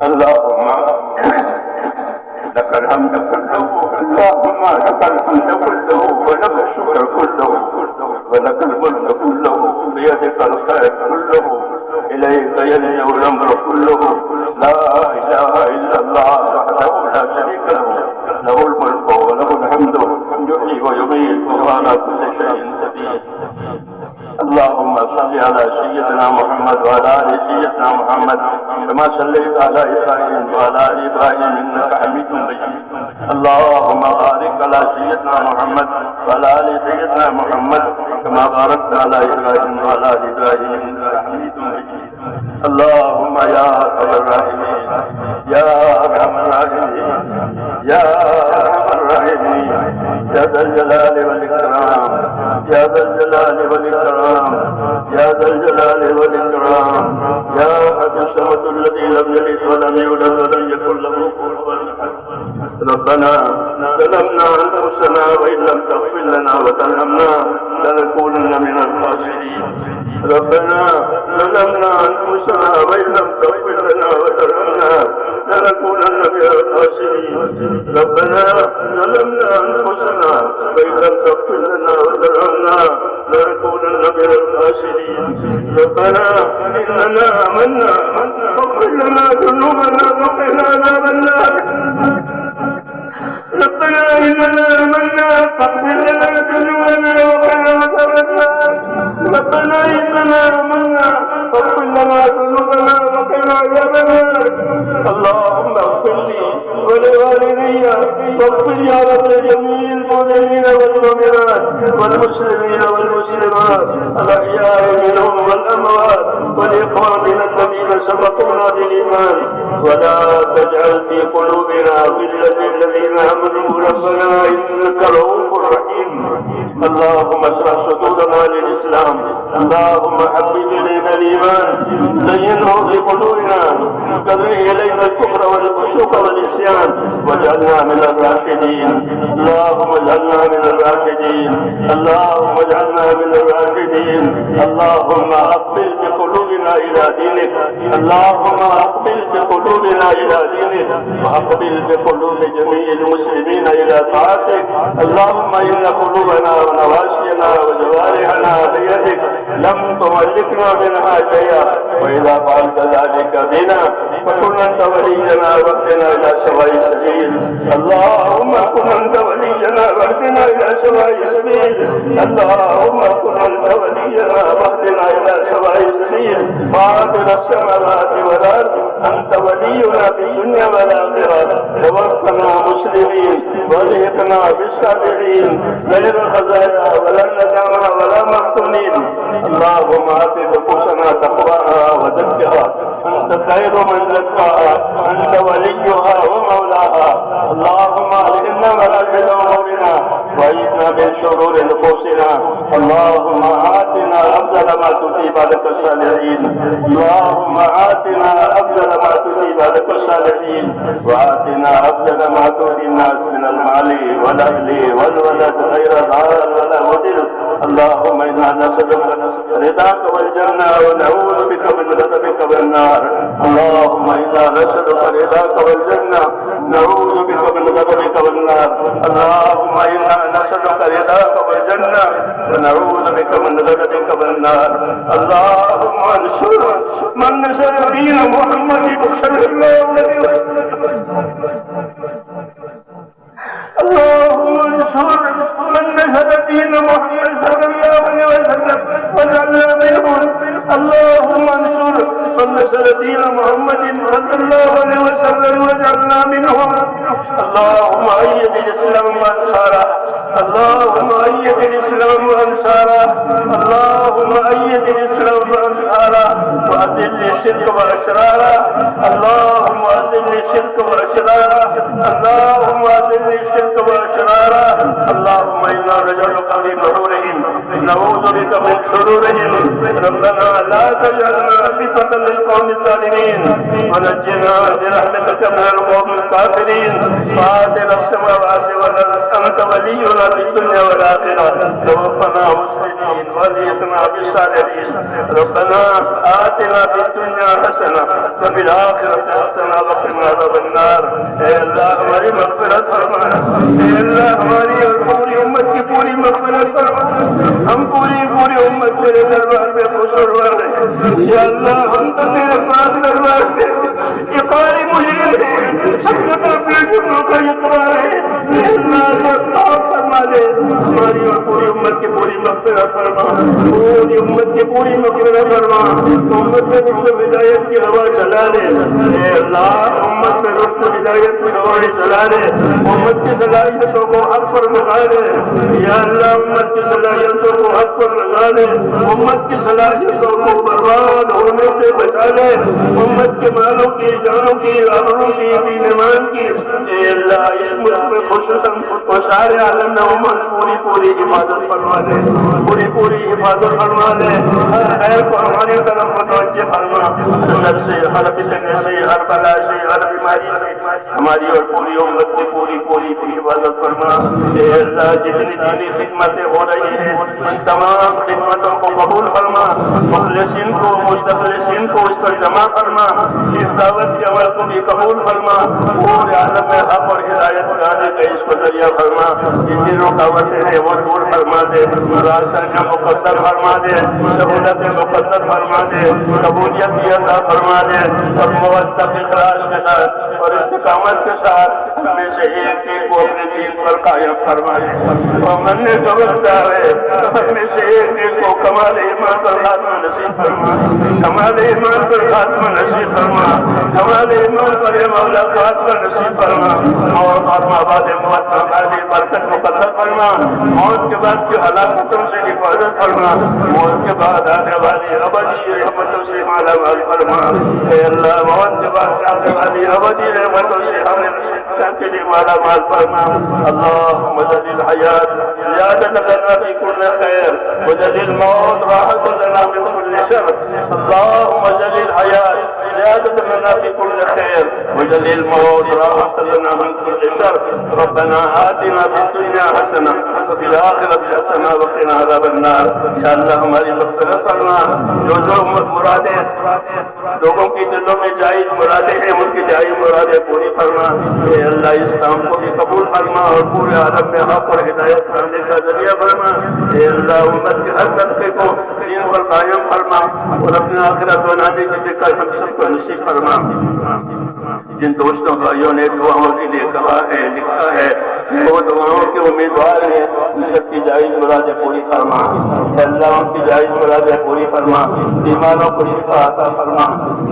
اللهم لك الحمد كله، اللهم لك الحمد كله ولك الشكر كله ولك الملك كله، بيدك الخير كله، إليك يلجأ الأمر كله، لا إله إلا الله وحده لا شريك له، له الملك وله الحمد، يحيي ويميت وهو على كل شيء قدير. اللهم صل على سيدنا محمد وعلى آل سيدنا محمد كما صليت على إبراهيم وعلى آل إبراهيم إنك حميد مجيد. اللهم بارك على سيدنا محمد وعلى آل سيدنا محمد كما باركت على إبراهيم وعلى آل إبراهيم إنك حميد مجيد. اللهم يا أرحم الراحمين يا أرحم الراحمين يا أرحم الراحمين يا ذا الجلال والإكرام يا ذا الجلال والإكرام يا ذا الجلال والإكرام يا أحد الصمد الذي لم يلد ولم يولد ولم يكن له كفوا أحد. ربنا ظلمنا أنفسنا وإن لم تغفر لنا وترحمنا لنكونن من الخاسرين. ربنا ظلمنا أنفسنا وإن لم تغفر لنا وترحمنا لنكونن من الخاسرين. ربنا ظلمنا أنفسنا وإن لم تغفر لنا وترحمنا لنكونن من الخاسرين. ربنا إننا آمنا فاغفر لنا ذنوبنا وقنا عذاب النار. ربنا إننا آمنا فاغفر لنا ذنوبنا وقنا عذاب النار. ربنا إننا آمنا فاغفر لنا ذنوبنا وقنا عذاب النار. اللهم اغفر لي ولوالدي واغفر يا رب لجميع المؤمنين والمؤمنات والمسلمين والمسلمات الأحياء منهم والأموات ولإخواننا الذين سبقونا بالإيمان ولا تجعل في قلوبنا غلا للذين آمنوا ربنا إنك رؤوف رحيم. اللهم اشرح صدورنا للإسلام. اللهم حبب إلينا الإيمان زينه في قلوبنا كره إلينا الكفر والفسوق والعصيان واجعلنا من الراشدين. اللهم اجعلنا من الراشدين. اللهم اجعلنا من الراشدين. اللهم أقبل بقلوبنا إلى دينك. اللهم أقبل بقلوبنا إلى دينك وأقبل بقلوب جميع المسلمين إلى طاعتك. اللهم إن قلوبنا ونواسينا وجوارحنا بيدك لم تملكنا منها شيئا، وإذا فعلت ذلك بنا فكن أنت ولينا واهدنا إلى سواء السبيل. اللهم كن أنت ولينا واهدنا إلى سواء السبيل. اللهم كن أنت ولينا واهدنا إلى سواء السبيل. فاطر السماوات والأرض أنت ولينا في الدنيا والآخرة. توفنا مسلمين والحقنا بالصالحين غير خزايا ولا ندامى ولا مفتونين. اللهم آت نفوسنا تقواها وزكها أنت خير من زكاها أنت وليها ومولاها. اللهم ألهمنا مراكز أمورنا وأعذنا من شرور نفوسنا. اللهم آتنا أفضل ما تؤتي عبادك الصالحين. اللهم آتنا أفضل ما تؤتي عبادك الصالحين وآتنا أفضل ما تؤتي الناس من المال والأهل والولد غير ضار ولا مضر. اللهم إنا نسألك رضاك والجنة ونعوذ بك من غضبك والنار. اللهم إنا نسألك رضاك والجنة نعوذ بك من غضبك والنار. اللهم إنا نسألك رضاك والجنة ونعوذ بك من غضبك والنار. اللهم انصر من نصر دين محمد صلى الله عليه وسلم. اللهم انصر من نصر دين محمد صلى الله عليه وسلم واجعلنا منهم. اللهم انصر من نصر دين محمد صلى الله عليه وسلم واجعلنا منهم. اللهم أيد الإسلام وأنصاره. اللهم أيد الإسلام وأنصاره. اللهم أيد الإسلام وأنصاره وأذل الشرك وأشراره. اللهم أذل الشرك وأشراره. اللهم أذل الشرك وأشراره. اللهم إنا نجعلك في نحورهم نعوذ بك من شرورهم. ربنا لا تجعلنا فتنة للقوم الظالمين ونجنا برحمتك من القوم الكافرين. فاطر السماوات والأرض أنت ولينا في الدنيا والآخرة. توفنا مسلمين والحقنا بالصالحين. ربنا آتنا في الدنيا حسنة وفي الآخرة حسنة اے اللہ ہماری اور پوری امت کی پوری مغفرت فرما. ہم پوری امت تیرے دربار میں خوشگوار ہیں یا اللہ. ہم تو تیرے پاس دربار میں یہ قاری مجرم ہے, اپنے بیٹوں کا اقرار ہے یا اللہ. فرما دے ہماری اور پوری امت کی پوری مغفرت فرما. پوری امت کی پوری مغفرت فرما. امت میں رشت ہدایت کی ہوا چلا دے اے اللہ. امت میں رشت ہدایت کی ہوا چلا دے. امت کی صلاحیتوں کو حق پر لگا دے یا اللہ. امت کی صلاحیتوں کو حق پر لگا دے. امت کی صلاحیتوں کو برباد ہونے سے بچا دے. امت کے مالوں کی, جانوں کی, آبروں کی, دین ایمان کی اے اللہ اس ملک میں خصوصاً اور سارے عالم میں امت پوری حفاظت فرما دے. پوری حفاظت فرما دے. ہر خیر کو ہماری طرف متوجہ فرما. نظر سے, ہر فتنے سے, ہر بلا سے, ہر بیماری سے ہماری اور پوری امت کی پوری حفاظت فرما. اے اللہ جتنی دینی خدمتیں ہو رہی ہیں ان تمام خدمتوں کو قبول فرما. مخلصین کو, مستخلصین کو اس پر جمع فرما. اس دعوت کے عمل کو بھی قبول فرما. پورے عالم میں حق اور ہدایت لانے کا اس کو ذریعہ فرما. جتنی رکاوٹیں ہیں وہ دور فرما دے. راستہ کا مقدر فرما دے. سہولت مقدر فرما دے. قبولیت کی عطا فرما دے. اور موثق اخلاص کے ساتھ اور استقامت کے ساتھ ہمیں سے ایک کو اپنے دین پر قائم فرما دے. اور من نے سمجھتا ہے ہمیں سے ایک کو کمال ایمان پر خاتمہ نصیب فرما. کمال ایمان پر خاتمہ نصیب فرما. کمال ایمان پر مولا خاتمہ نصیب فرما. اور آباد موت میں برکت مقدر فرما. موت کے بعد کی ہلاکتوں سے حفاظت فرما. موت کے بعد آنے والی ابدی رحمتوں سے مالا مال فرما. اے اللہ موت کے بعد آنے والی ابدی رحمتوں سے ہمیں کے لیے مالا مال فرما. اللهم اجعل الحياة زيادة لنا في كل خير واجعل الموت راحة لنا من كل شر. اللهم اجعل الحياة زيادة لنا في كل خير واجعل الموت راحة لنا من كل شر. ربنا آتنا في الدنيا حسنة وفي الآخرة حسنة وقنا عذاب النار. یا اللہ ہماری مغفرت فرما. جو مرادیں لوگوں کی دلوں میں جائز مرادیں ہیں ان کی جائز مرادیں پوری فرما. اے اللہ اس کام کو بھی قبول فرما اور پورے عالم میں حق اور ہدایت کرنے کا ذریعہ فرما. اے اللہ امت کے ہر طبقے کو دین پر قائم فرما اور اپنے آخرت بنانے کی فکر ہم سب کو نصیب فرما. جن دوستوں بھائیوں نے دعاؤں کے لیے کہا ہے, لکھا ہے, وہ دعاؤں کے امیدوار ہیں, ان سب کی جائز مرادیں پوری فرما. اے اللہ ان کی جائز مرادیں پوری فرما. بیماروں کو شفا عطا فرما.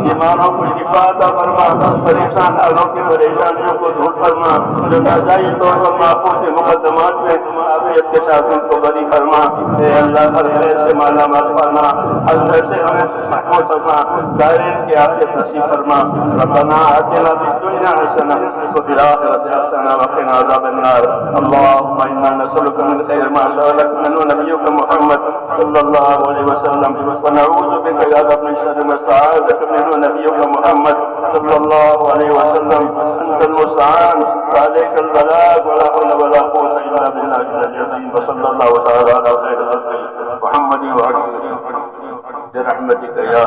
بیماروں کو شفا عطا فرما. پریشان حالوں کی پریشانیوں کو دور فرما. جو ناجائز طور پر معقول مقدمات میں عافیت کے ساتھ ان کو بری فرما. اے اللہ ہر خیر سے مالا مال فرما. ہر خیر سے ہمیں محفوظ فرما. دائرین کی عافیت نصیب فرما. ربنا آتنا في الدنيا حسنة وفي الآخرة حسنة وقنا عذاب النار. اللهم إنا نسألك من خير ما سألك منه نبيك محمد صلى الله عليه وسلم ونعوذ بك يا رب من شر ما استعاذك منه نبيك محمد صلى الله عليه وسلم. أنت المستعان وعليك البلاغ ولا حول ولا قوة إلا بالله العظيم. وصلى الله تعالى على خير خلقه محمد وعلى آله برحمتك يا